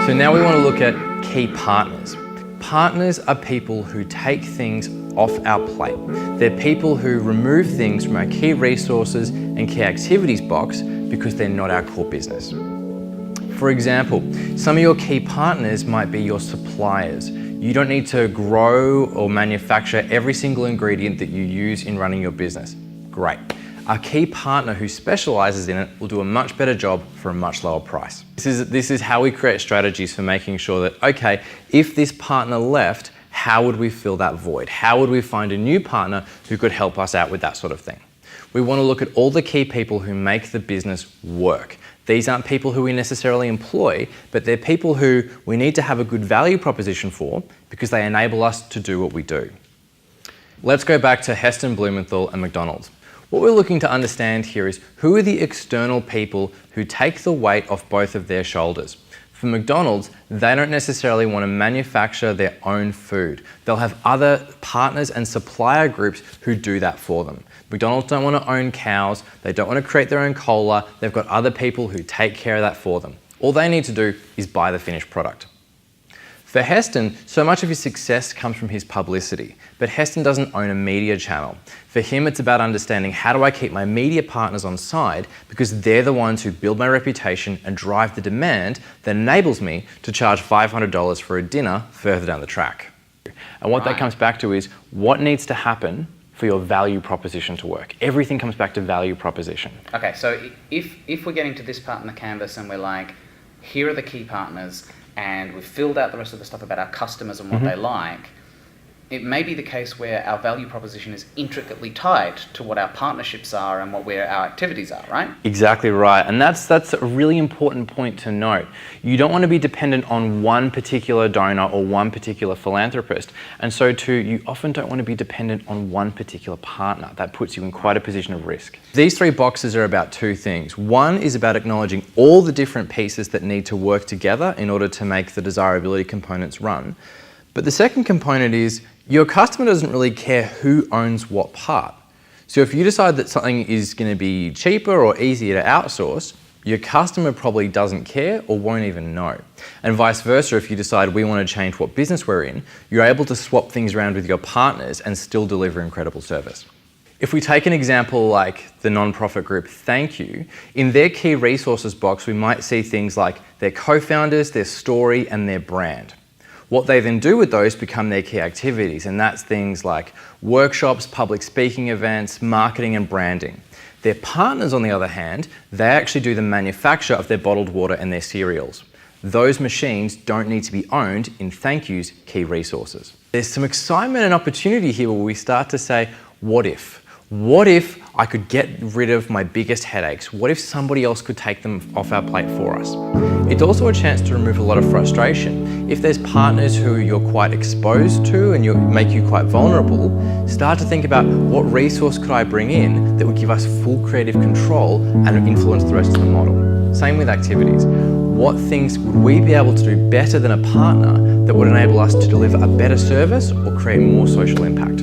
So now we want to look at key partners. Partners are people who take things off our plate. They're people who remove things from our key resources and key activities box because they're not our core business. For example, some of your key partners might be your suppliers. You don't need to grow or manufacture every single ingredient that you use in running your business. Great. A key partner who specializes in it will do a much better job for a much lower price. This is how we create strategies for making sure that, okay, if this partner left, how would we fill that void? How would we find a new partner who could help us out with that sort of thing? We want to look at all the key people who make the business work. These aren't people who we necessarily employ, but they're people who we need to have a good value proposition for because they enable us to do what we do. Let's go back to Heston Blumenthal and McDonald's. What we're looking to understand here is who are the external people who take the weight off both of their shoulders. For McDonald's, they don't necessarily want to manufacture their own food. They'll have other partners and supplier groups who do that for them. McDonald's don't want to own cows, they don't want to create their own cola, they've got other people who take care of that for them. All they need to do is buy the finished product. For Heston, so much of his success comes from his publicity, but Heston doesn't own a media channel. For him, it's about understanding how do I keep my media partners on side because they're the ones who build my reputation and drive the demand that enables me to charge $500 for a dinner further down the track. And what that comes back to is what needs to happen for your value proposition to work. Everything comes back to value proposition. Okay, so if we're getting to this part in the canvas and we're like, here are the key partners, and we've filled out the rest of the stuff about our customers and what they like, it may be the case where our value proposition is intricately tied to what our partnerships are and where our activities are, right? Exactly right. And that's a really important point to note. You don't want to be dependent on one particular donor or one particular philanthropist. And so too, you often don't want to be dependent on one particular partner. That puts you in quite a position of risk. These three boxes are about two things. One is about acknowledging all the different pieces that need to work together in order to make the desirability components run. But the second component is your customer doesn't really care who owns what part. So if you decide that something is going to be cheaper or easier to outsource, your customer probably doesn't care or won't even know. And vice versa, if you decide we want to change what business we're in, you're able to swap things around with your partners and still deliver incredible service. If we take an example like the nonprofit group Thank You, in their key resources box we might see things like their co-founders, their story and their brand. What they then do with those become their key activities, and that's things like workshops, public speaking events, marketing and branding. Their partners, on the other hand, they actually do the manufacture of their bottled water and their cereals. Those machines don't need to be owned in Thank You's key resources. There's some excitement and opportunity here where we start to say, what if? What if I could get rid of my biggest headaches? What if somebody else could take them off our plate for us? It's also a chance to remove a lot of frustration. If there's partners who you're quite exposed to and make you quite vulnerable, start to think about what resource could I bring in that would give us full creative control and influence the rest of the model. Same with activities. What things would we be able to do better than a partner that would enable us to deliver a better service or create more social impact?